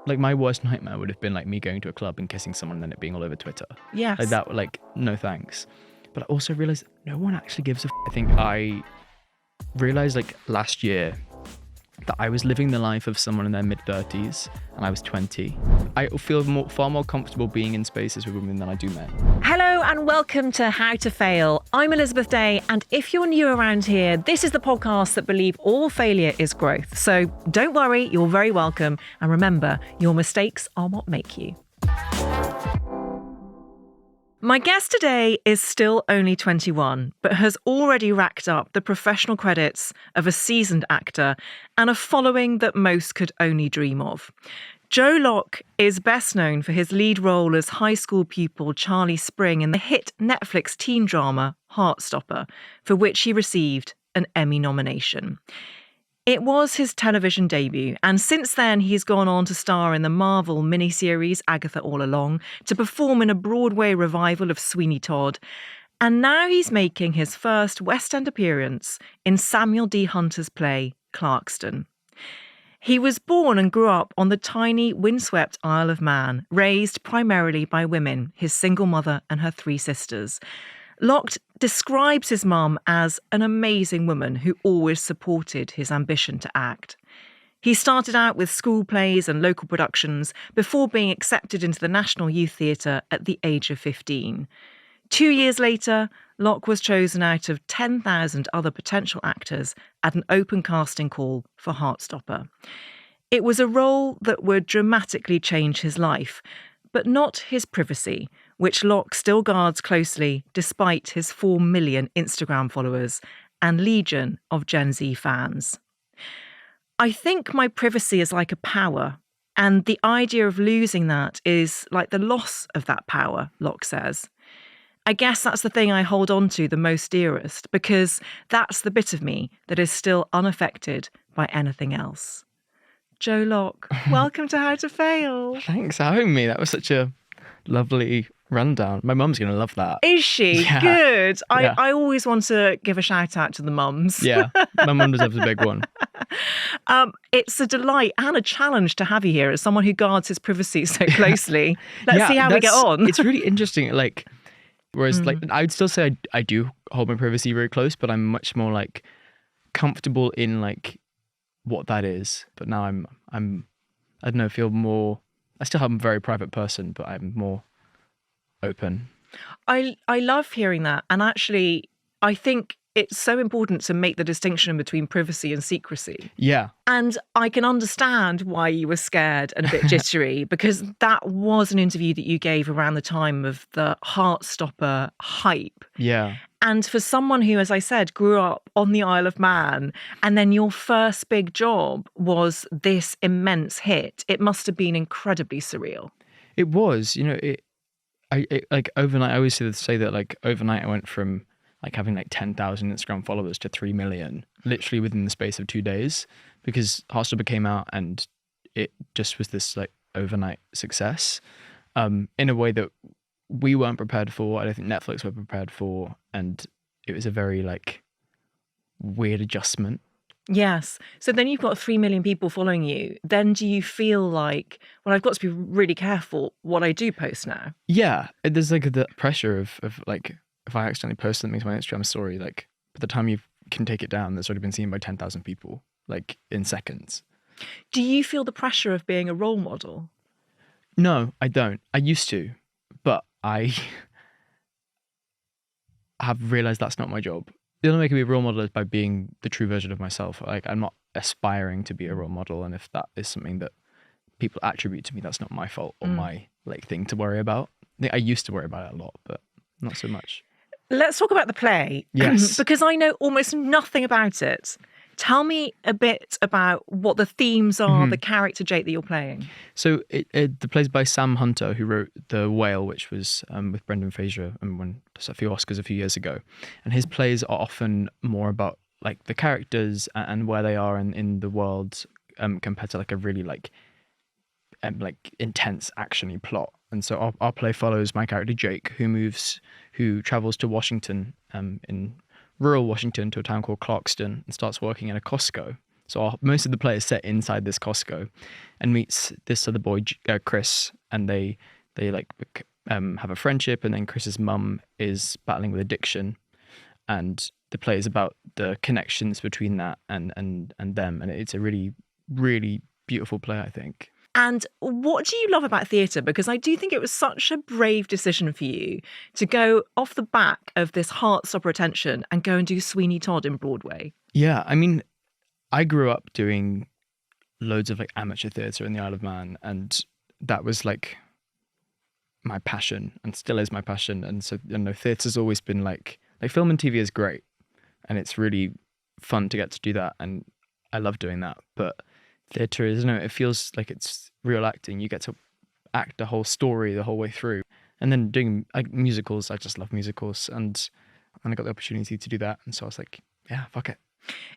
like my worst nightmare would have been like me going to a club and kissing someone and then it being all over Twitter. Yes. Like that, like, no thanks. But I also realized no one actually gives a I think I realized like last year that I was living the life of someone in their mid-30s and I was 20. I feel far more comfortable being in spaces with women than I do men. Hello and welcome to How to Fail. I'm Elizabeth Day, and if you're new around here, this is the podcast that believe all failure is growth. So don't worry, you're very welcome. And remember, your mistakes are what make you. My guest today is still only 21, but has already racked up the professional credits of a seasoned actor and a following that most could only dream of. Joe Locke is best known for his lead role as high school pupil Charlie Spring in the hit Netflix teen drama Heartstopper, for which he received an Emmy nomination. It was his television debut, and since then he's gone on to star in the Marvel miniseries Agatha All Along, to perform in a Broadway revival of Sweeney Todd, and now he's making his first West End appearance in Samuel D. Hunter's play Clarkston. He was born and grew up on the tiny, windswept Isle of Man, raised primarily by women, his single mother and her 3 sisters. Locke describes his mum as an amazing woman who always supported his ambition to act. He started out with school plays and local productions before being accepted into the National Youth Theatre at the age of 15. 2 years later, Locke was chosen out of 10,000 other potential actors at an open casting call for Heartstopper. It was a role that would dramatically change his life, but not his privacy, which Locke still guards closely despite his 4 million Instagram followers and legion of Gen Z fans. I think my privacy is like a power, and the idea of losing that is like the loss of that power, Locke says. I guess that's the thing I hold on to the most dearest, because that's the bit of me that is still unaffected by anything else. Joe Locke, welcome to How to Fail. Thanks for having me. That was such a lovely rundown. My mum's going to love that. Is she? Yeah. Good. Yeah. I always want to give a shout out to the mums. Yeah, my mum deserves a big one. It's a delight and a challenge to have you here as someone who guards his privacy so closely. Let's see how we get on. It's really interesting. Like, whereas like I would still say I do hold my privacy very close, but I'm much more like comfortable in like what that is. But now I'm I don't know, feel more. I still have a very private person, but I'm more open. I love hearing that, and actually I think it's so important to make the distinction between privacy and secrecy. Yeah. And I can understand why you were scared and a bit jittery, because that was an interview that you gave around the time of the Heartstopper hype. Yeah. And for someone who, as I said, grew up on the Isle of Man, and then your first big job was this immense hit, it must have been incredibly surreal. It was, you know, it like overnight, I always say that like overnight I went from like having like 10,000 Instagram followers to 3 million, literally within the space of 2 days, because Heartstopper came out and it just was this like overnight success in a way that we weren't prepared for. I don't think Netflix were prepared for. And it was a very like weird adjustment. Yes. So then you've got 3 million people following you. Then do you feel like, well, I've got to be really careful what I do post now? Yeah. There's like the pressure of like, if I accidentally post something to my Instagram story, like by the time you can take it down, that's already been seen by 10,000 people, like in seconds. Do you feel the pressure of being a role model? No, I don't. I used to, but I have realized that's not my job. The only way I can be a role model is by being the true version of myself. Like I'm not aspiring to be a role model, and if that is something that people attribute to me, that's not my fault or my like thing to worry about. I used to worry about it a lot, but not so much. Let's talk about the play. Yes. Because I know almost nothing about it. Tell me a bit about what the themes are, the character Jake that you're playing. So the play's by Sam Hunter, who wrote The Whale, which was with Brendan Fraser and won a few Oscars a few years ago. And his plays are often more about like the characters and where they are in the world compared to like a really like intense actiony plot. And so our play follows my character Jake, who travels to Washington in rural Washington to a town called Clarkston and starts working in a Costco. So most of the play is set inside this Costco, and meets this other boy, Chris, and they like have a friendship, and then Chris's mum is battling with addiction, and the play is about the connections between that and them, and it's a really, really beautiful play, I think. And what do you love about theatre? Because I do think it was such a brave decision for you to go off the back of this Heartstopper attention and go and do Sweeney Todd in Broadway. Yeah, I mean, I grew up doing loads of like amateur theatre in the Isle of Man, and that was like my passion, and still is my passion. And so, you know, theatre's always been like film and TV is great, and it's really fun to get to do that, and I love doing that. But theatre is, you know, it feels like it's real acting. You get to act the whole story the whole way through. And then doing musicals, I just love musicals, and I got the opportunity to do that, and so I was like, yeah, fuck it.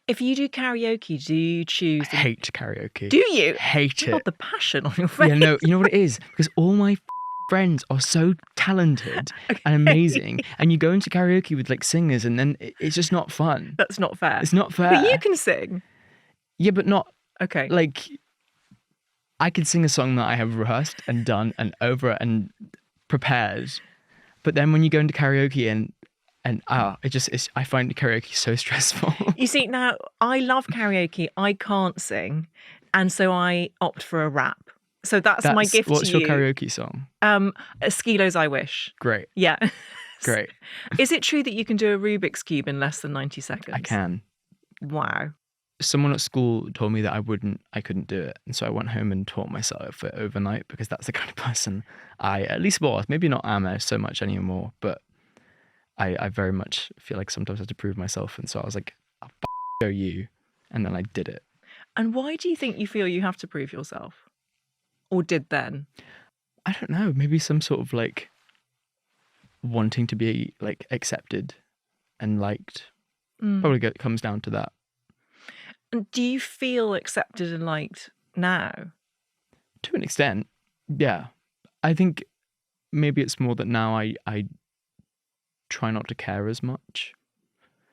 If you do karaoke, do you choose? I hate karaoke. Do you? Hate it. God, the passion on your face. Yeah, no, you know what it is? Because all my friends are so talented and amazing, and you go into karaoke with like singers, and then it's just not fun. That's not fair. It's not fair. But you can sing. Yeah, but not. Okay. Like, I could sing a song that I have rehearsed and done and over and prepared, but then when you go into karaoke and I find karaoke so stressful. You see, now I love karaoke. I can't sing, and so I opt for a rap. So that's my gift to you. What's your karaoke song? Skilo's I Wish. Great. Yeah. Great. Is it true that you can do a Rubik's Cube in less than 90 seconds? I can. Wow. Someone at school told me that I couldn't do it. And so I went home and taught myself it overnight, because that's the kind of person I at least was. Maybe not am so much anymore, but I very much feel like sometimes I have to prove myself. And so I was like, I'll go you. And then I did it. And why do you think you feel you have to prove yourself? Or did then? I don't know. Maybe some sort of like wanting to be like accepted and liked. Probably comes down to that. And do you feel accepted and liked now? To an extent, yeah. I think maybe it's more that now I try not to care as much.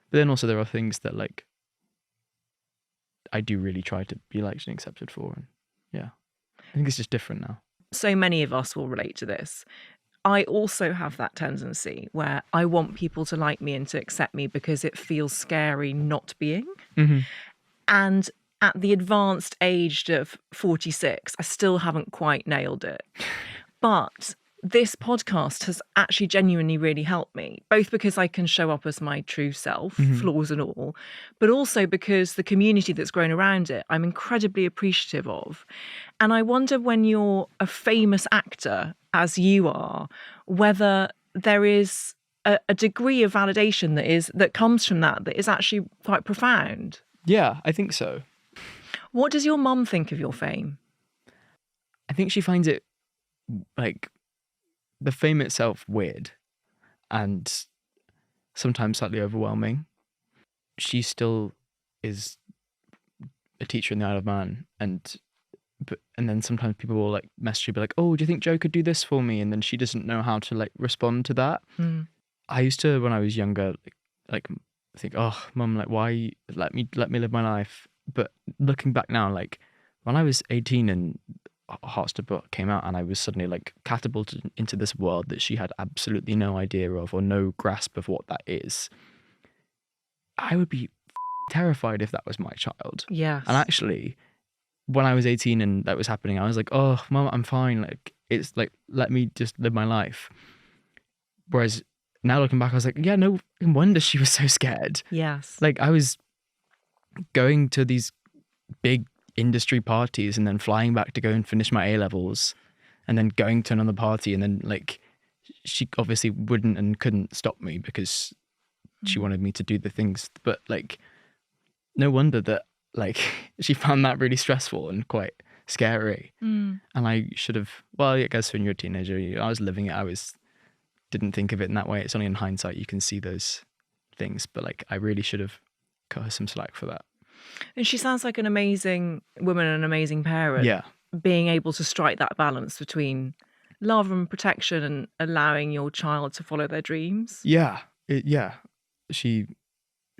But then also there are things that like I do really try to be liked and accepted for. And yeah, I think it's just different now. So many of us will relate to this. I also have that tendency where I want people to like me and to accept me because it feels scary not being. Mm-hmm. And at the advanced age of 46, I still haven't quite nailed it. But this podcast has actually genuinely really helped me, both because I can show up as my true self, flaws and all, but also because the community that's grown around it, I'm incredibly appreciative of. And I wonder, when you're a famous actor, as you are, whether there is a degree of validation that comes from that is actually quite profound. Yeah, I think so. What does your mum think of your fame? I think she finds it, like, the fame itself weird and sometimes slightly overwhelming. She still is a teacher in the Isle of Man, and then sometimes people will like message her, be like, "Oh, do you think Joe could do this for me?" And then she doesn't know how to like respond to that. I used to, when I was younger, like think, "Oh, mum, like, why let me live my life?" But looking back now, like when I was 18 and Heartstopper came out, and I was suddenly like catapulted into this world that she had absolutely no idea of or no grasp of what that is, I would be terrified if that was my child. Yes. And actually, when I was 18 and that was happening, I was like, "Oh, mum, I'm fine. Like, it's like, let me just live my life." Whereas now looking back, I was like, yeah, no wonder she was so scared. Yes. Like, I was going to these big industry parties and then flying back to go and finish my A-levels and then going to another party, and then like she obviously wouldn't and couldn't stop me because she wanted me to do the things, but like no wonder that like she found that really stressful and quite scary. And I should have, well, I guess when you're a teenager, I was living it, didn't think of it in that way. It's only in hindsight you can see those things, but like I really should have cut her some slack for that. And she sounds like an amazing woman and an amazing parent. Yeah. Being able to strike that balance between love and protection and allowing your child to follow their dreams. Yeah. She's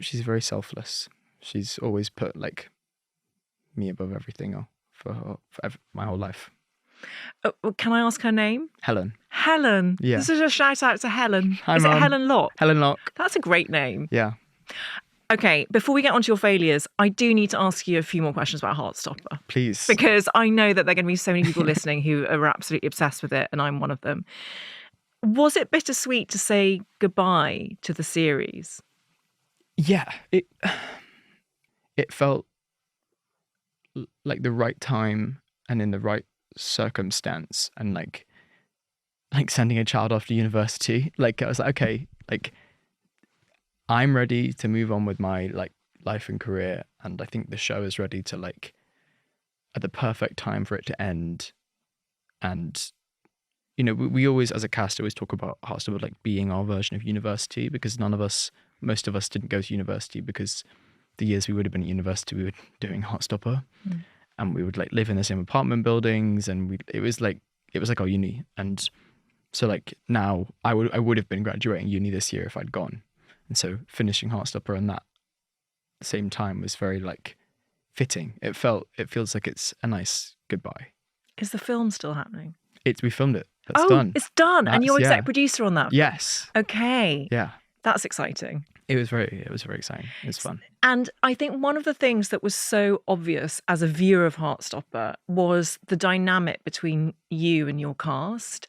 very selfless. She's always put like me above everything my whole life. Can I ask her name? Helen. Helen. Yeah. This is a shout out to Helen. Hi, Is Mum. it Helen Locke? Helen Locke. That's a great name. Yeah. Okay, before we get onto your failures, I do need to ask you a few more questions about Heartstopper. Please. Because I know that there are going to be so many people listening who are absolutely obsessed with it, and I'm one of them. Was it bittersweet to say goodbye to the series? Yeah, it felt like the right time and in the right circumstance, and like sending a child off to university. Like I was like, okay, like I'm ready to move on with my like life and career, and I think the show is ready to like at the perfect time for it to end. And you know, we always as a cast always talk about Heartstopper like being our version of university, because most of us didn't go to university, because the years we would have been at university we were doing Heartstopper. And we would like live in the same apartment buildings, and it was like our uni. And so like now I would have been graduating uni this year if I'd gone. And so finishing Heartstopper and that same time was very like fitting. It feels like it's a nice goodbye. Is the film still happening? We filmed it. That's done. It's done. And you're exec yeah. producer on that? Yes. Okay. Yeah. That's exciting. It was very exciting. It was fun. And I think one of the things that was so obvious as a viewer of Heartstopper was the dynamic between you and your cast.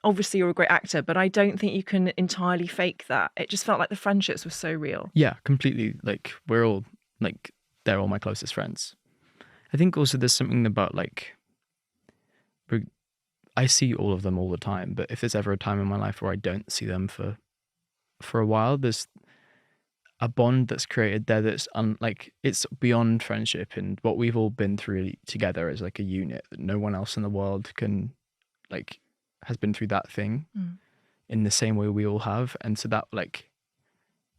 Obviously you're a great actor, but I don't think you can entirely fake that. It just felt like the friendships were so real. Yeah, completely. Like we're all like, they're all my closest friends. I think also there's something about like, I see all of them all the time, but if there's ever a time in my life where I don't see them for a while, there's a bond that's created there that's it's beyond friendship, and what we've all been through together as like a unit that no one else in the world has been through that thing in the same way we all have. And so that like,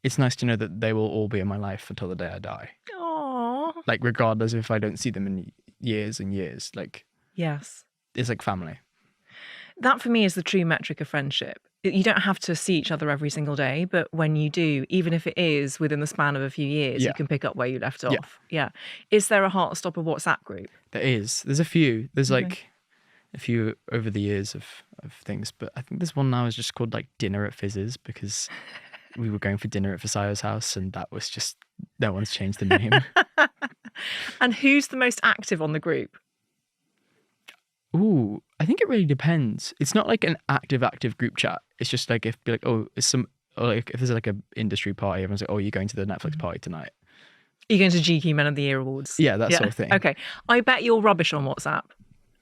it's nice to know that they will all be in my life until the day I die. Aww. Like regardless if I don't see them in years and years, like yes, it's like family. That for me is the true metric of friendship. You don't have to see each other every single day, but when you do, even if it is within the span of a few years, you can pick up where you left off. Yeah. Is there a Heartstopper WhatsApp group? There is. There's a few. There's like a few over the years of things, but I think there's one now is just called like Dinner at Fizz's, because we were going for dinner at Versailles House, and that was just, no one's changed the name. And who's the most active on the group? Ooh, I think it really depends. It's not like an active group chat. It's just like if there's like an industry party, everyone's like, oh, you're going to the Netflix party tonight. You're going to GQ Men of the Year Awards. Yeah, that sort of thing. Okay. I bet you're rubbish on WhatsApp.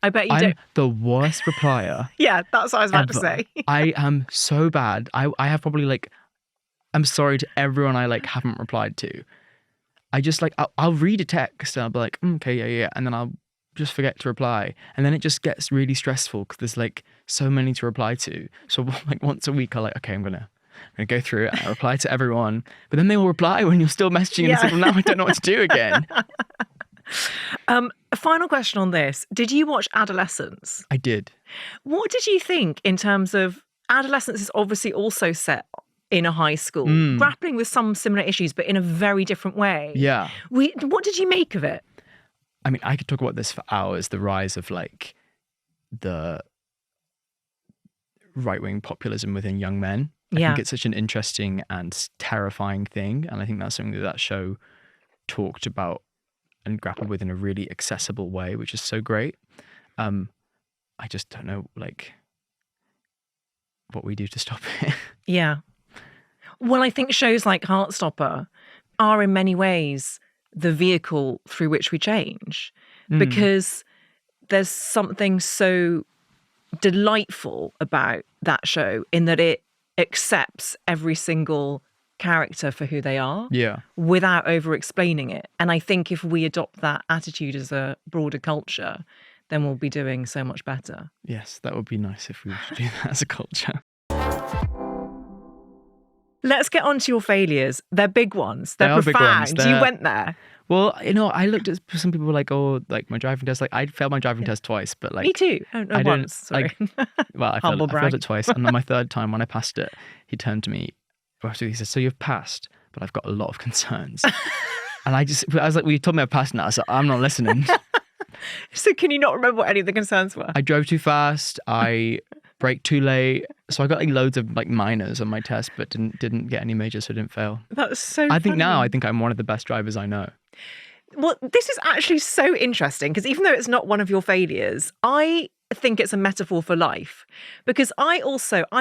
I bet you I'm don't. the worst replier. Yeah, that's what I was about to ever. say. I am so bad. I have probably like, I'm sorry to everyone I like haven't replied to. I just like, I'll read a text and I'll be like, okay, yeah. And then I'll just forget to reply. And then it just gets really stressful because there's like so many to reply to. So like once a week I'm like, okay, I'm gonna go through it and I reply to everyone. But then they will reply when you're still messaging and it's like, well, now I don't know what to do again. A final question on this. Did you watch Adolescence? I did. What did you think in terms of Adolescence is obviously also set in a high school, grappling with some similar issues, but in a very different way. Yeah. What did you make of it? I mean, I could talk about this for hours, the rise of like the right-wing populism within young men. I think it's such an interesting and terrifying thing. And I think that's something that show talked about and grappled with in a really accessible way, which is so great. I just don't know, like, what we do to stop it. Yeah. Well, I think shows like Heartstopper are in many ways the vehicle through which we change, because there's something so delightful about that show in that it accepts every single character for who they are without over explaining it. And I think if we adopt that attitude as a broader culture, then we'll be doing so much better. Yes, that would be nice if we could do that as a culture. Let's get on to your failures. They're big ones. They're profound. Big ones. You went there. Well, you know, I looked at some people were like, oh, like my driving test. Like I failed my driving test twice, but like me too. Oh, no, once. Sorry. Well, I failed it twice, and on my third time when I passed it, he turned to me after he said, "So you've passed, but I've got a lot of concerns." And I was like, well, you told me I passed now, so I'm not listening. So can you not remember what any of the concerns were? I drove too fast. I braked too late. So I got like loads of like minors on my test, but didn't get any majors, so I didn't fail. That's so I think funny. I'm one of the best drivers I know. Well, this is actually so interesting because even though it's not one of your failures, I think it's a metaphor for life because I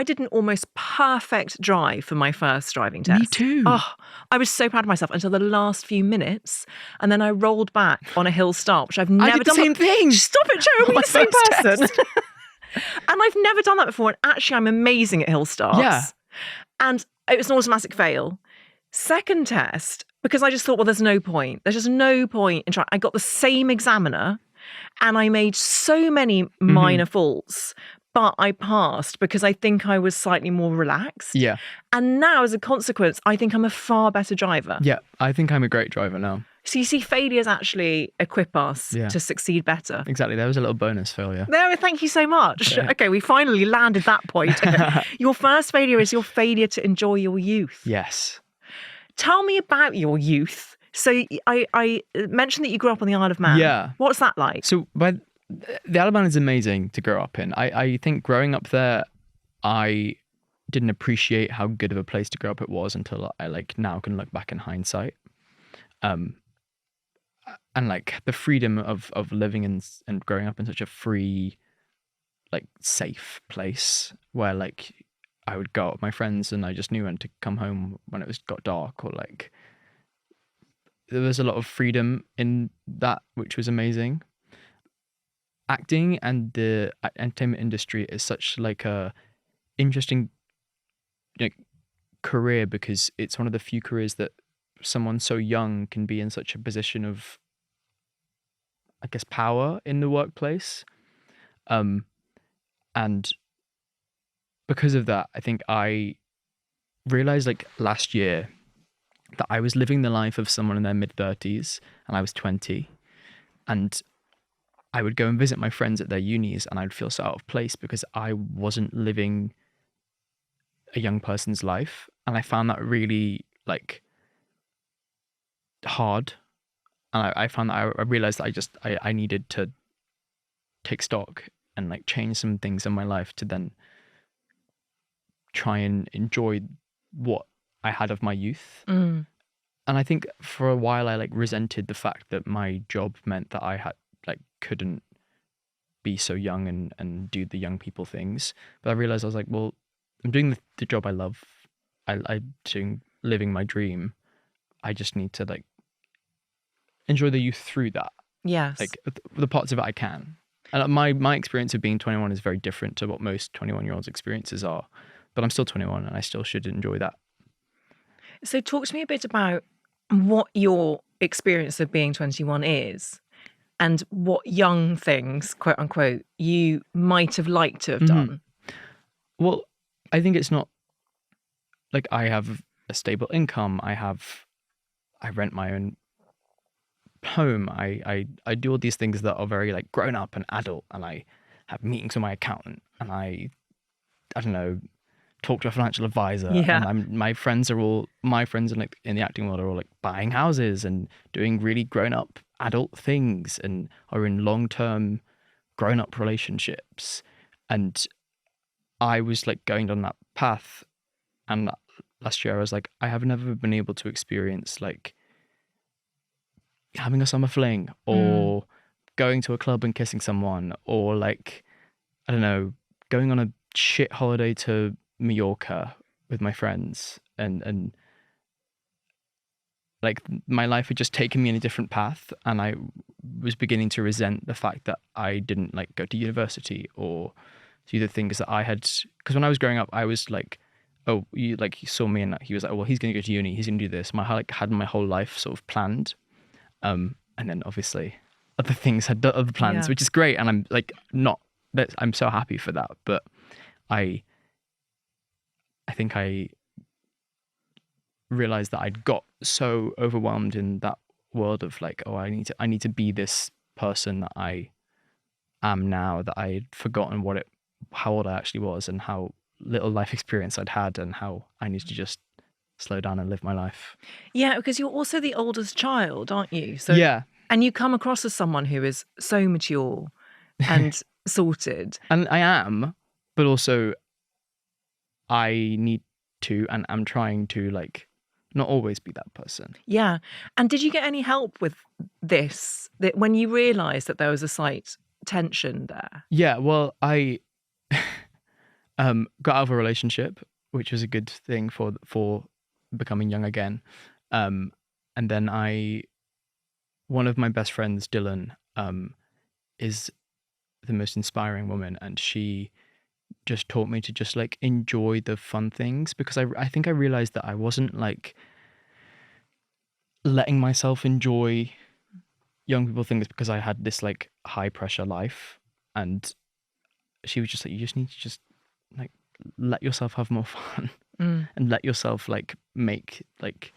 did an almost perfect drive for my first driving test. Me too. Oh, I was so proud of myself until the last few minutes, and then I rolled back on a hill start, which I've never I did done. the same thing. Stop it, Joe. Are we My the same first person? And I've never done that before, and actually I'm amazing at hill starts. Yeah. And it was an automatic fail. Second test, because I just thought, well, there's no point. There's just no point in trying. I got the same examiner and I made so many minor faults, but I passed because I think I was slightly more relaxed. Yeah. And now, as a consequence, I think I'm a far better driver. Yeah, I think I'm a great driver now. So you see, failures actually equip us Yeah. to succeed better. Exactly. There was a little bonus failure. No, thank you so much. Okay. Okay, we finally landed that point. Your first failure is your failure to enjoy your youth. Yes. Tell me about your youth. So I mentioned that you grew up on the Isle of Man. Yeah. What's that like? So the Isle of Man is amazing to grow up in. I think growing up there, I didn't appreciate how good of a place to grow up it was until I like now can look back in hindsight. And like the freedom of living and growing up in such a free, like safe place where like I would go out with my friends and I just knew when to come home when it got dark, or like there was a lot of freedom in that, which was amazing. Acting and the entertainment industry is such like a interesting career because it's one of the few careers that someone so young can be in such a position of, I guess, power in the workplace. And because of that, I think I realized like last year that I was living the life of someone in their mid-30s and I was 20. And I would go and visit my friends at their unis and I'd feel so out of place because I wasn't living a young person's life. And I found that really like hard. And I found that I realized that I needed to take stock and like change some things in my life to then try and enjoy what I had of my youth. And I think for a while I like resented the fact that my job meant that I had like couldn't be so young and do the young people things. But I realized I was like, well, I'm doing the job I love. I'm doing living my dream. I just need to like enjoy the youth through that. Yes. Like the parts of it I can. And my experience of being 21 is very different to what most 21-year-olds' experiences are. But I'm still 21 and I still should enjoy that. So talk to me a bit about what your experience of being 21 is and what young things, quote unquote, you might have liked to have done. Well, I think it's not like I have a stable income. I rent my own home. I do all these things that are very like grown up and adult, and I have meetings with my accountant and I don't know, talk to a financial advisor. Yeah. And my friends in like in the acting world are all like buying houses and doing really grown up adult things and are in long-term grown up relationships. And I was like going down that path, and last year I was like, I have never been able to experience like having a summer fling or going to a club and kissing someone, or like, I don't know, going on a shit holiday to Mallorca with my friends, and like my life had just taken me in a different path, and I was beginning to resent the fact that I didn't like go to university or do the things that I had. Because when I was growing up, I was like, oh, he saw me and he was like, oh, well, he's going to go to uni, he's going to do this. Had my whole life sort of planned, and then obviously other things had other plans, which is great, and I'm like I'm so happy for that. But I think I realized that I'd got so overwhelmed in that world of like, oh, I need to be this person that I am now, that I'd forgotten how old I actually was and how little life experience I'd had, and how I need to just slow down and live my life. Yeah, because you're also the oldest child, aren't you? So, Yeah. and you come across as someone who is so mature and sorted. And I am, but also I need to, and I'm trying to, like, not always be that person. Yeah. And did you get any help with this? That when you realised that there was a slight tension there? Yeah, well, I got out of a relationship, which was a good thing for becoming young again. And then one of my best friends, Dylan, is the most inspiring woman, and she just taught me to just like enjoy the fun things, because I think I realized that I wasn't like letting myself enjoy young people things because I had this like high pressure life, and she was just like, you just need to just like let yourself have more fun and let yourself like make like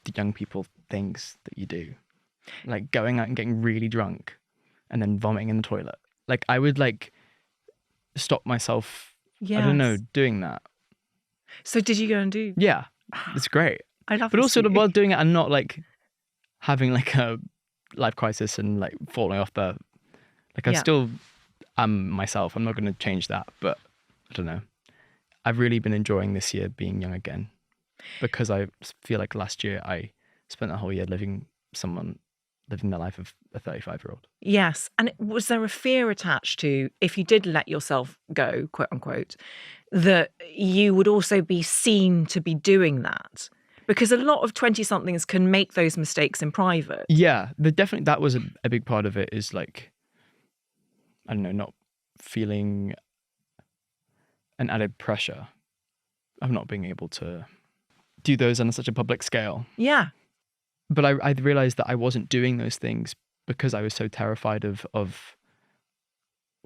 the young people things that you do, like going out and getting really drunk and then vomiting in the toilet. Like I would like stop myself, I don't know, Yes. doing that. So did you go and do? Yeah, it's great. I love But this also for you. while doing it and not like having like a life crisis and like falling off the, like I Yeah. still am myself. I'm not going to change that, but I don't know. I've really been enjoying this year being young again, because I feel like last year I spent the whole year living the life of a 35-year-old. Yes. And was there a fear attached to, if you did let yourself go, quote unquote, that you would also be seen to be doing that? Because a lot of 20-somethings can make those mistakes in private. Yeah, definitely that was a big part of it, is like, I don't know, not feeling an added pressure of not being able to do those on such a public scale. Yeah. But I realized that I wasn't doing those things because I was so terrified of well,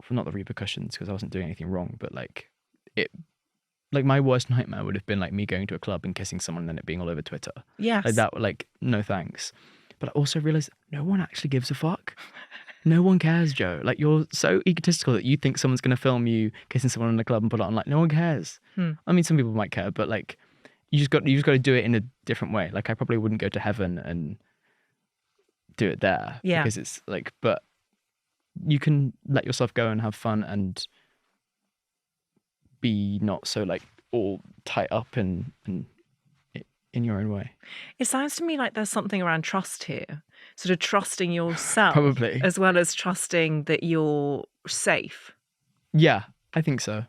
not the repercussions, because I wasn't doing anything wrong, but like it, like my worst nightmare would have been like me going to a club and kissing someone and then it being all over Twitter. Yes. Like that, like, no thanks. But I also realized no one actually gives a fuck. No one cares, Joe. Like, you're so egotistical that you think someone's going to film you kissing someone in a club and put it on. Like, no one cares. I mean, some people might care, but like, you just got to do it in a different way. Like, I probably wouldn't go to heaven and do it there. Yeah. Because it's like, but you can let yourself go and have fun and be not so like all tight up and in your own way. It sounds to me like there's something around trust here, sort of trusting yourself, Probably. as well as trusting that you're safe. Yeah, I think so.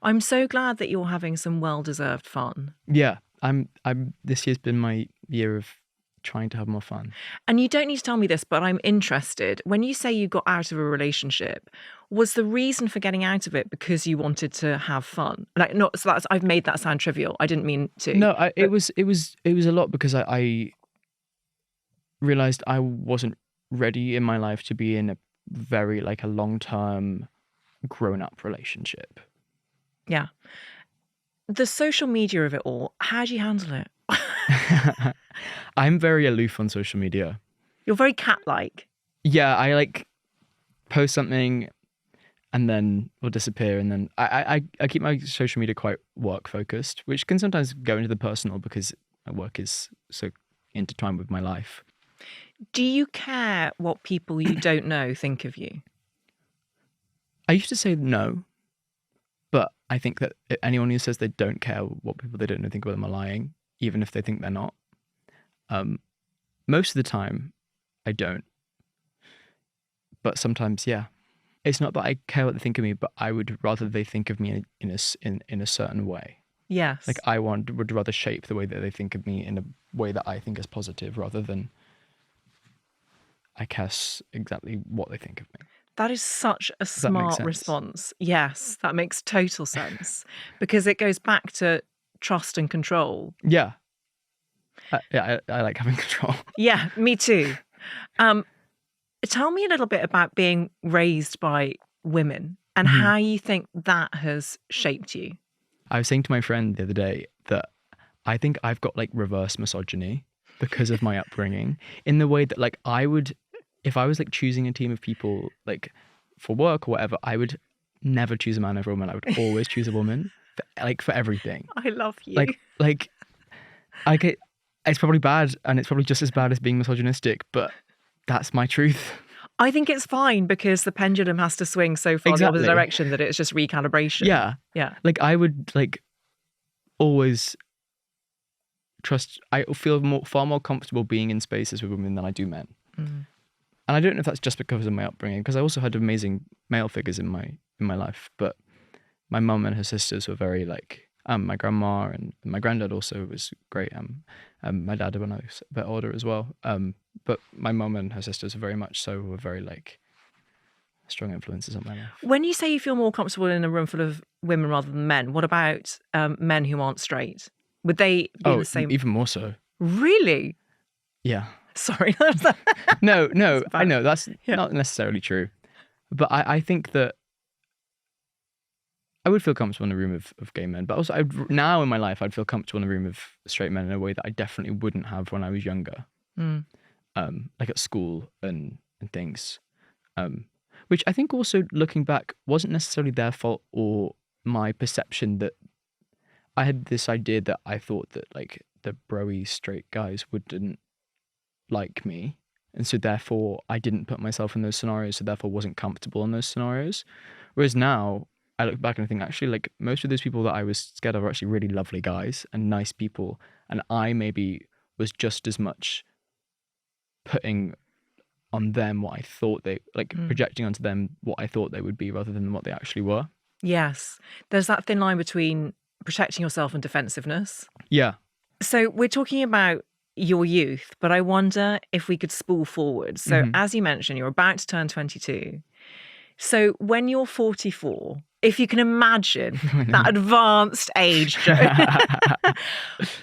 I'm so glad that you're having some well-deserved fun. Yeah, I'm this year's been my year of trying to have more fun. And you don't need to tell me this, but I'm interested. When you say you got out of a relationship, was the reason for getting out of it because you wanted to have fun? Like, not so that's, I've made that sound trivial. I didn't mean to. No, it was a lot because I realized I wasn't ready in my life to be in a very like a long-term grown-up relationship. Yeah. The social media of it all, how do you handle it? I'm very aloof on social media. You're very cat-like. Yeah, I like post something and then will disappear, and then I keep my social media quite work focused, which can sometimes go into the personal because my work is so intertwined with my life. Do you care what people you don't know think of you? I used to say no, but I think that anyone who says they don't care what people they don't know think about them are lying, even if they think they're not. Most of the time, I don't. But sometimes, yeah. It's not that I care what they think of me, but I would rather they think of me in a certain way. Yes. Like would rather shape the way that they think of me in a way that I think is positive, rather than I care exactly what they think of me. That is such a Does that make smart sense? response. Yes, that makes total sense. Because it goes back to trust and control. Yeah. I like having control. Yeah, me too. Tell me a little bit about being raised by women and how you think that has shaped you. I was saying to my friend the other day that I think I've got like reverse misogyny because of my upbringing, in the way that like I would, if I was like choosing a team of people like for work or whatever, I would never choose a man over a woman. I would always choose a woman. for everything. I love you. Like I get, it's probably bad, and it's probably just as bad as being misogynistic, but that's my truth. I think it's fine because the pendulum has to swing so far the opposite direction that it's just recalibration. Yeah. Yeah. Like I would always trust. I feel far more comfortable being in spaces with women than I do men. Mm. And I don't know if that's just because of my upbringing, because I also had amazing male figures in my life, but my mum and her sisters were very my grandma and my granddad also was great. My dad when I was a bit older as well. But my mum and her sisters were very strong influences on my life. When you say you feel more comfortable in a room full of women rather than men, what about men who aren't straight? Would they be the same? Even more so. Really? Yeah. Sorry. No, I know that's not necessarily true. But I think that I would feel comfortable in a room of gay men. But also now in my life, I'd feel comfortable in a room of straight men in a way that I definitely wouldn't have when I was younger. Mm. Like at school and things. Which I think also looking back wasn't necessarily their fault or my perception that I had this idea that I thought that the bro-y straight guys wouldn't like me. And so therefore I didn't put myself in those scenarios, so therefore wasn't comfortable in those scenarios. Whereas now I look back and I think actually most of those people that I was scared of are actually really lovely guys and nice people. And I maybe was just as much putting on them what I thought they projecting onto them what I thought they would be rather than what they actually were. Yes. There's that thin line between protecting yourself and defensiveness. Yeah. So we're talking about your youth, but I wonder if we could spool forward. So as you mentioned, you're about to turn 22. So when you're 44, if you can imagine that advanced age, Joe,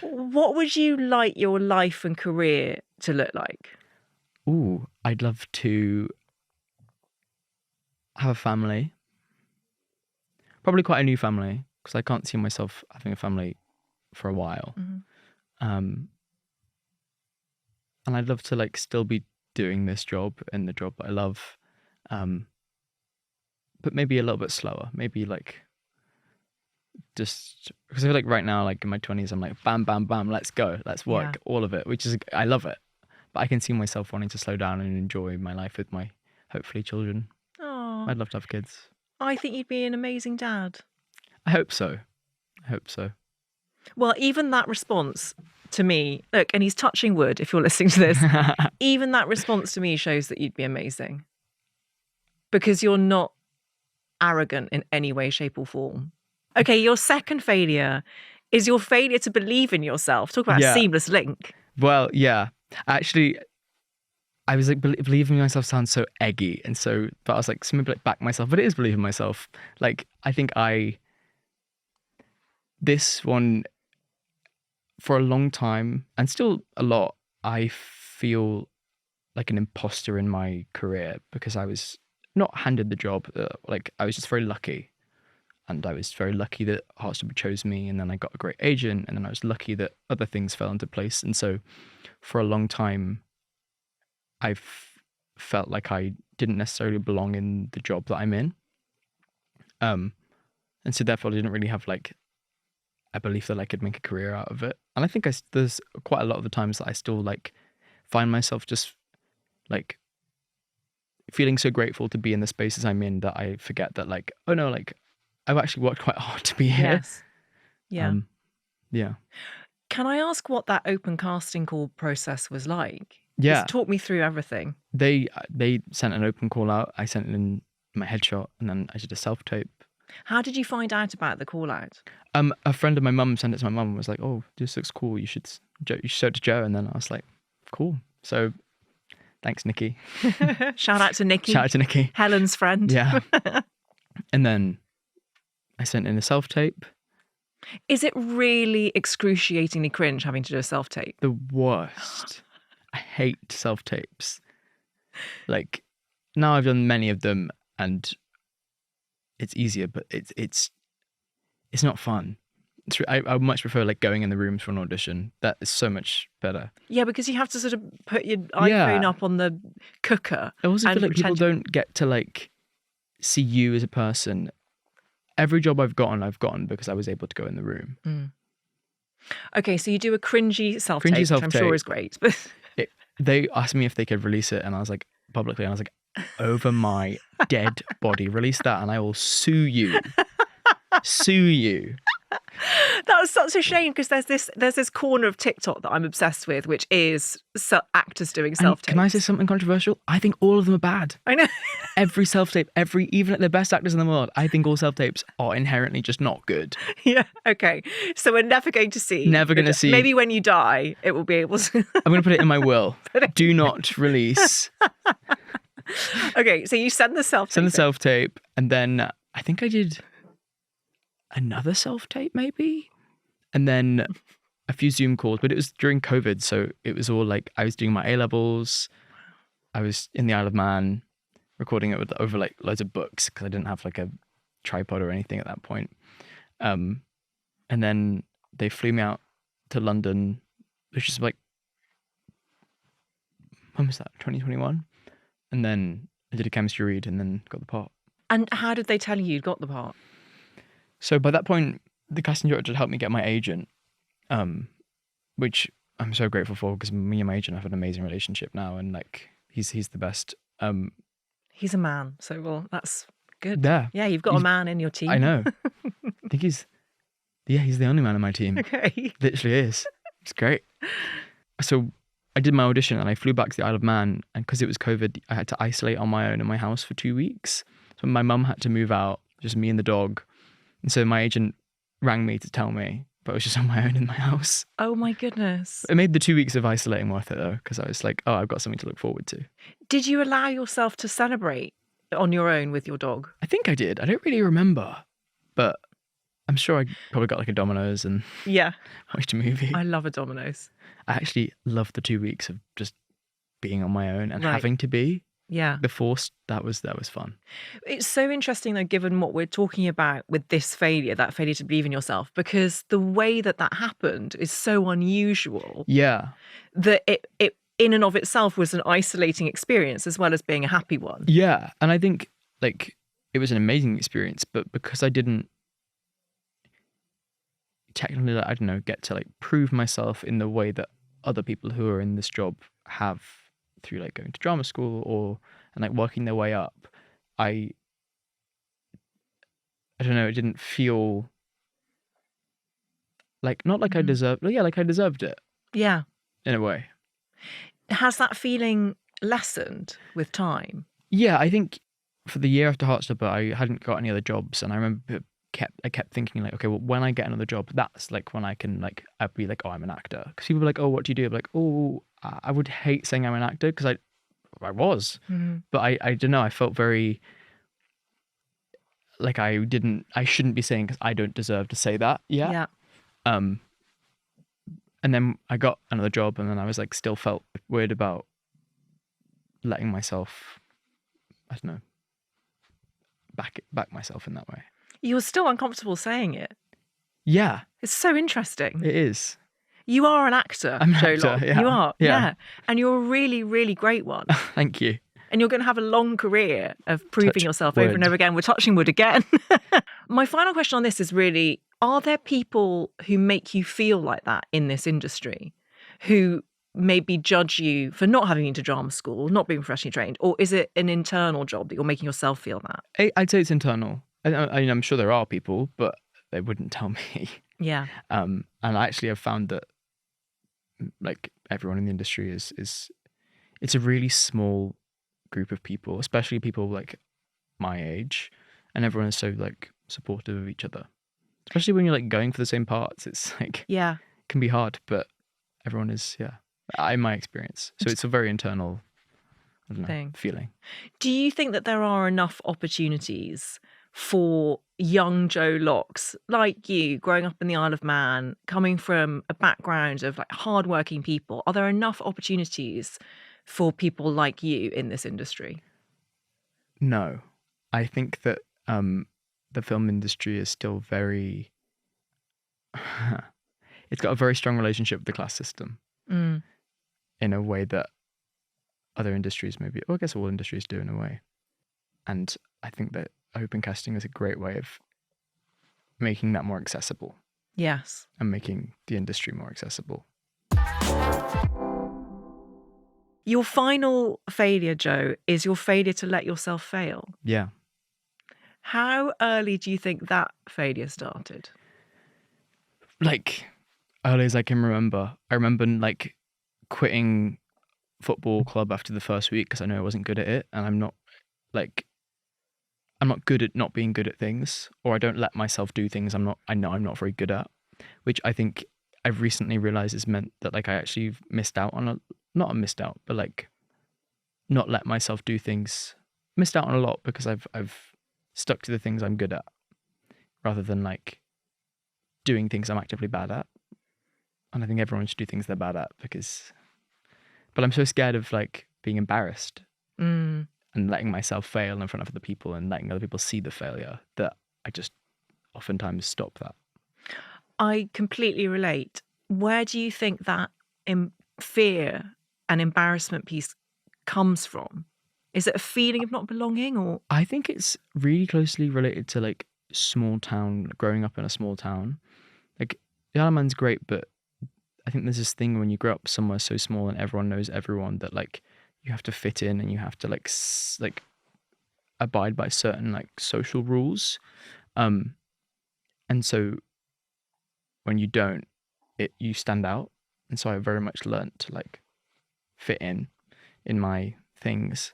what would you like your life and career to look like? Ooh, I'd love to have a family. Probably quite a new family, because I can't see myself having a family for a while. And I'd love to still be doing this job and the job that I love, but maybe a little bit slower. Maybe just because I feel right now, in my 20s, I'm bam, bam, bam, let's go, let's work, all of it, which is I love it. But I can see myself wanting to slow down and enjoy my life with my hopefully children. Oh, I'd love to have kids. I think you'd be an amazing dad. I hope so. Well, even that response to me, look, and he's touching wood if you're listening to this, even that response to me shows that you'd be amazing. Because you're not arrogant in any way, shape or form. Okay, your second failure is your failure to believe in yourself. Talk about a seamless link. Well, yeah. Actually, I was believing in myself sounds so eggy, and so, but I was something back myself, but it is believing in myself. I think this one, for a long time, and still a lot, I feel like an imposter in my career because I was not handed the job. I was just very lucky. And I was very lucky that Heartstopper chose me, and then I got a great agent, and then I was lucky that other things fell into place. And so for a long time, I've felt like I didn't necessarily belong in the job that I'm in. And so therefore I didn't really have a belief that I could make a career out of it. And I think there's quite a lot of the times that I still find myself just feeling so grateful to be in the spaces I'm in that I forget that oh no, I've actually worked quite hard to be here. Yes. Yeah. Yeah. Can I ask what that open casting call process was like? Yeah. Just talk me through everything. They sent an open call out. I sent in my headshot, and then I did a self-tape. How did you find out about the call out? A friend of my mum sent it to my mum and was like, "Oh, this looks cool. You should show it to Joe." And then I was like, "Cool." So thanks, Nikki. Shout out to Nikki. Shout out to Nikki. Helen's friend. Yeah. And then I sent in a self-tape. Is it really excruciatingly cringe having to do a self-tape? The worst. I hate self-tapes. Now I've done many of them and it's easier, but it's not fun. I would much prefer going in the rooms for an audition. That is so much better. Yeah, because you have to sort of put your iPhone up on the cooker. I also feel people don't get to see you as a person. every job I've gotten because I was able to go in the room. Okay, so you do a cringy self-tape, which I'm sure is great. They asked me if they could release it, and I was like, publicly, and I was like, over my dead body, release that and I will sue you. Sue you. That was such a shame, because there's this corner of TikTok that I'm obsessed with, which is actors doing self-tapes. Can I say something controversial? I think all of them are bad. I know. Every self-tape, even the best actors in the world, I think all self-tapes are inherently just not good. Yeah, okay. So we're never going to see. Never going to see. Maybe when you die, it will be able to. I'm going to put it in my will. Do not release. Okay, so you send the self-tape. Send the self-tape, and then I think I did another self-tape maybe, and then a few Zoom calls, but it was during COVID, so it was all like I was doing my A-levels, I was in the Isle of Man recording it over like loads of books because I didn't have like a tripod or anything at that point, and then they flew me out to London, which is like, when was that, 2021, and then I did a chemistry read and then got the part. And how did they tell you got the part? So by that point, the casting director helped me get my agent, which I'm so grateful for, because me and my agent have an amazing relationship now, and like he's the best. He's a man, so well, that's good. Yeah, you've got a man in your team. I know. I think he's the only man in my team. Okay, Literally is. It's great. So I did my audition and I flew back to the Isle of Man, and because it was COVID, I had to isolate on my own in my house for 2 weeks. So my mum had to move out, just me and the dog. And so my agent rang me to tell me, but I was just on my own in my house. Oh my goodness. It made the 2 weeks of isolating worth it though, because I was like, oh, I've got something to look forward to. Did you allow yourself to celebrate on your own with your dog? I think I did. I don't really remember, but I'm sure I probably got like a Domino's and watched a movie. I love a Domino's. I actually loved the 2 weeks of just being on my own and having to be. Yeah. The force, that was fun. It's so interesting though, given what we're talking about with this failure, that failure to believe in yourself, because the way that happened is so unusual. Yeah. That it in and of itself was an isolating experience as well as being a happy one. Yeah. And I think like it was an amazing experience, but because I didn't technically, I don't know, get to like prove myself in the way that other people who are in this job have, through like going to drama school and like working their way up, I don't know, it didn't feel like, not like I deserved, like I deserved it. Yeah. In a way. Has that feeling lessened with time? Yeah, I think for the year after Heartstopper, I hadn't got any other jobs, and I remember I kept thinking like, okay, well, when I get another job, that's like when I can like, I'd be like, oh, I'm an actor. Because people were like, oh, what do you do? I'm like, oh, I would hate saying I'm an actor because I was, but I don't know. I felt very like I shouldn't be saying, because I don't deserve to say that yet. Yeah. And then I got another job, and then I was like, still felt weird about letting myself, I don't know, back myself in that way. You were still uncomfortable saying it. Yeah. It's so interesting. It is. You are an actor, I'm an Joe actor, Locke. yeah. You are, yeah. And you're a really, really great one. Thank you. And you're going to have a long career of proving yourself wood. over and over again. We're touching wood again. My final question on this is really, are there people who make you feel like that in this industry, who maybe judge you for not having been to drama school, not being professionally trained, or is it an internal job that you're making yourself feel that? I'd say it's internal. I'm sure there are people, but they wouldn't tell me. Yeah. And I actually have found that like everyone in the industry is it's a really small group of people, especially people like my age, and everyone is so like supportive of each other. Especially when you're like going for the same parts, it's like it can be hard, but everyone is in my experience. So it's a very internal, I don't know, feeling. Do you think that there are enough opportunities for young Joe Lockes like you, growing up in the Isle of Man, coming from a background of like hardworking people? Are there enough opportunities for people like you in this industry? No, I think that the film industry is still very it's got a very strong relationship with the class system in a way that other industries maybe, I guess all industries do in a way. And I think that open casting is a great way of making that more accessible Yes. and making the industry more accessible. Your final failure, Joe, is your failure to let yourself fail. Yeah. How early do you think that failure started? Like, early as I can remember. I remember, like, quitting football club after the first week because I know I wasn't good at it, and I'm not good at not being good at things, or I don't let myself do things I know I'm not very good at, which I think I've recently realized has meant that, like, I actually missed out on but like not let myself do things, missed out on a lot because I've stuck to the things I'm good at rather than like doing things I'm actively bad at. And I think everyone should do things they're bad at but I'm so scared of like being embarrassed and letting myself fail in front of other people and letting other people see the failure that I just oftentimes stop that. I completely relate. Where do you think that fear and embarrassment piece comes from? Is it a feeling of not belonging, or? I think it's really closely related to like growing up in a small town. Like the Isle of Man's great, but I think there's this thing when you grow up somewhere so small and everyone knows everyone that like you have to fit in and you have to like abide by certain like social rules. And so when you don't, you stand out. And so I very much learned to like fit in my things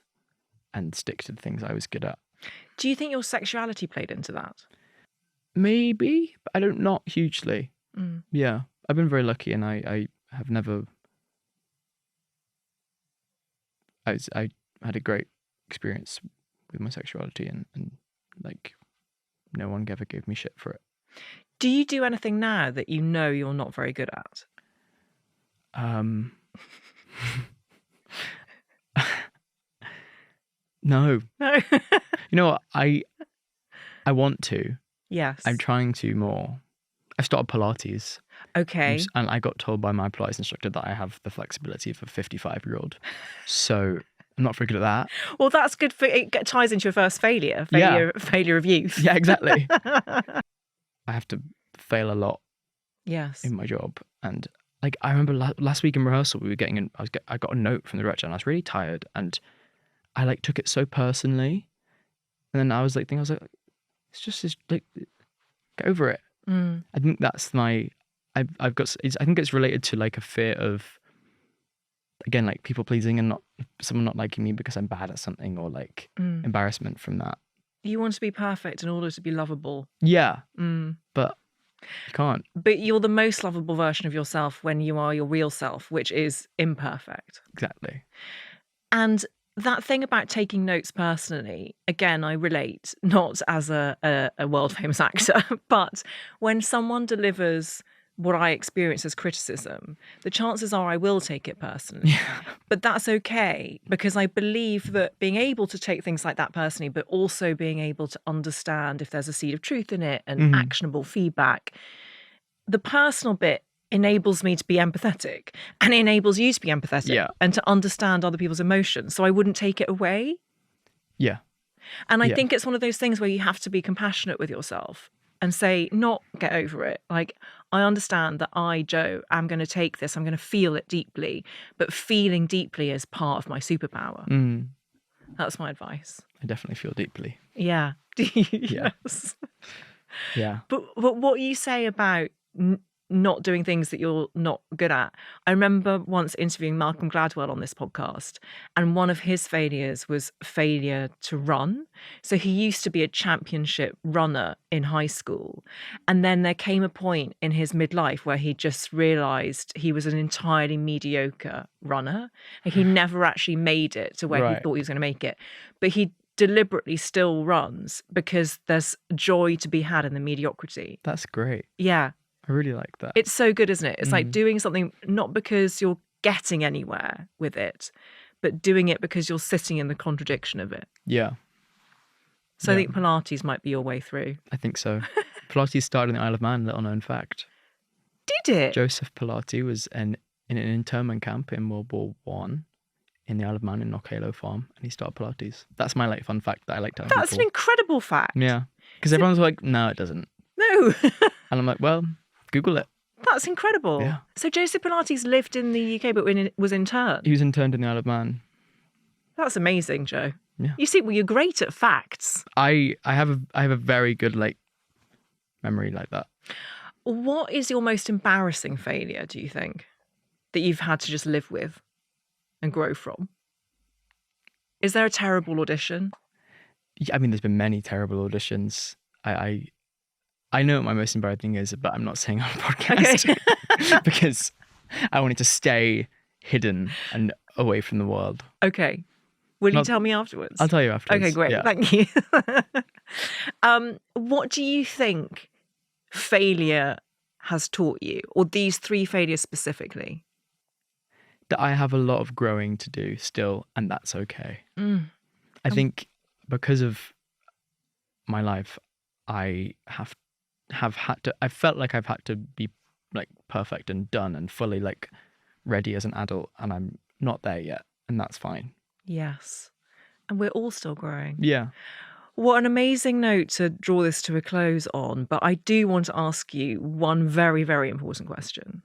and stick to the things I was good at. Do you think your sexuality played into that? Maybe, but not hugely. Mm. Yeah, I've been very lucky, and I have never. I had a great experience with my sexuality, and like no one ever gave me shit for it. Do you do anything now that you know you're not very good at? No. No. You know what? I want to. Yes. I'm trying to more. I started Pilates. Okay. And I got told by my Pilates instructor that I have the flexibility of a 55-year-old. So I'm not very good at that. Well, that's good it ties into your first failure of youth. Yeah, exactly. I have to fail a lot. Yes. In my job. And like I remember last week in rehearsal we were I got a note from the director and I was really tired and I like took it so personally. And then I was like it's just like get over it. I think that's I think it's related to like a fear of, again, like people pleasing and someone not liking me because I'm bad at something, or like embarrassment from that. You want to be perfect in order to be lovable. Yeah. But you can't. But you're the most lovable version of yourself when you are your real self, which is imperfect. Exactly. And that thing about taking notes personally, again, I relate, not as a world famous actor, but when someone delivers what I experience as criticism, the chances are I will take it personally. Yeah. But that's okay, because I believe that being able to take things like that personally, but also being able to understand if there's a seed of truth in it and actionable feedback, the personal bit enables me to be empathetic and enables you to be empathetic and to understand other people's emotions. So I wouldn't take it away. Yeah. And I think it's one of those things where you have to be compassionate with yourself and say, not get over it. Like, I understand that I, Joe, am going to take this, I'm going to feel it deeply, but feeling deeply is part of my superpower. That's my advice. I definitely feel deeply. Yeah. Yes. Yeah. But what you say about not doing things that you're not good at. I remember once interviewing Malcolm Gladwell on this podcast, and one of his failures was failure to run. So he used to be a championship runner in high school. And then there came a point in his midlife where he just realized he was an entirely mediocre runner. And he never actually made it to where he thought he was going to make it. But he deliberately still runs because there's joy to be had in the mediocrity. That's great. Yeah. I really like that. It's so good, isn't it? It's like doing something not because you're getting anywhere with it, but doing it because you're sitting in the contradiction of it. Yeah. So I think Pilates might be your way through. I think so. Pilates started in the Isle of Man, little known fact. Did it? Joseph Pilates was in an internment camp in World War I in the Isle of Man in Knockalo Farm, and he started Pilates. That's my fun fact that I like telling people. That's an incredible fact. Yeah. Because everyone's like, no, it doesn't. No. No. And I'm like, well, Google it. That's incredible. Yeah. So Joseph Pilates lived in the UK but was interned. He was interned in the Isle of Man. That's amazing, Joe. Yeah. You see, well, you're great at facts. I have a very good memory like that. What is your most embarrassing failure, do you think, that you've had to just live with and grow from? Is there a terrible audition? Yeah, I mean, there's been many terrible auditions. I know what my most embarrassing thing is, but I'm not saying on a podcast because I wanted to stay hidden and away from the world. Okay. Will you tell me afterwards? I'll tell you afterwards. Okay, great. Yeah. Thank you. What do you think failure has taught you, or these 3 failures specifically? That I have a lot of growing to do still, and that's okay. I think because of my life, I have had to. I felt like I've had to be perfect and done and fully ready as an adult, and I'm not there yet, and that's fine. Yes. And we're all still growing. Yeah. What an amazing note to draw this to a close on. But I do want to ask you one very, very important question,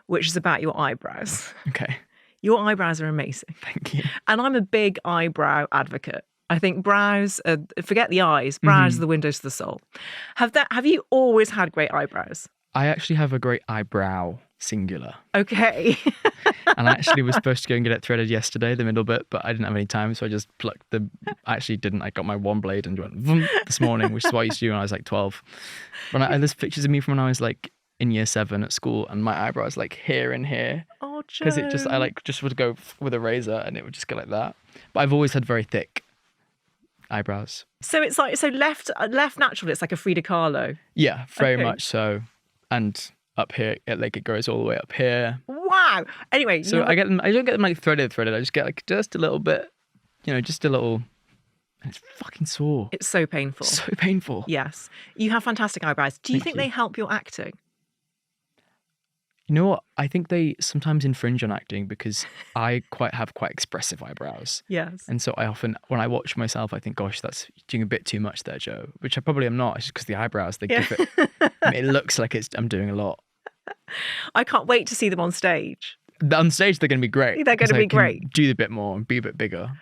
which is about your eyebrows. Okay. Your eyebrows are amazing. Thank you. And I'm a big eyebrow advocate. I think brows, forget the eyes, brows are the windows to the soul. Have you always had great eyebrows? I actually have a great eyebrow, singular. Okay. And I actually was supposed to go and get it threaded yesterday, the middle bit, but I didn't have any time, so I just plucked I actually didn't. I got my one blade and went vroom this morning, which is what I used to do when I was 12. There's pictures of me from when I was in year 7 at school, and my eyebrows here and here. Oh, Joe. Because I just would go with a razor and it would just go like that. But I've always had very thick eyebrows. So it's left natural. It's like a Frida Kahlo. Yeah, very Okay. much so. And up here, it goes all the way up here. Wow. Anyway, So I get them. I don't get them threaded. I just get just a little bit, just a little. And it's fucking sore. it's so painful. So painful. Yes. You have fantastic eyebrows. Do you Thank think you. they help your acting? You know what? I think they sometimes infringe on acting because I have quite expressive eyebrows. Yes. And so I often, when I watch myself, I think, gosh, that's doing a bit too much there, Joe. Which I probably am not. It's just because the eyebrows, they give it, it looks like I'm doing a lot. I can't wait to see them on stage. On stage, they're going to be great. They're going to 'cause I be can great. Do a bit more and be a bit bigger.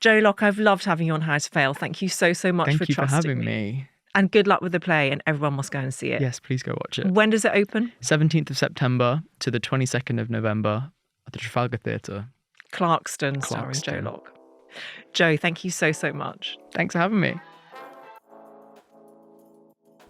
Joe Locke, I've loved having you on How to Fail. Thank you so much Thank for you for trusting having me. And good luck with the play, and everyone must go and see it. Yes, please go watch it. When does it open? 17th of September to the 22nd of November at the Trafalgar Theatre. Clarkston, starring Joe Clarkston. Locke. Joe, thank you so much. Thanks for having me.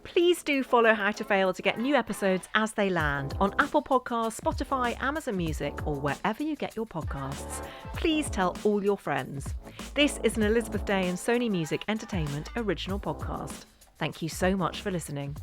Please do follow How to Fail to get new episodes as they land on Apple Podcasts, Spotify, Amazon Music, or wherever you get your podcasts. Please tell all your friends. This is an Elizabeth Day and Sony Music Entertainment original podcast. Thank you so much for listening.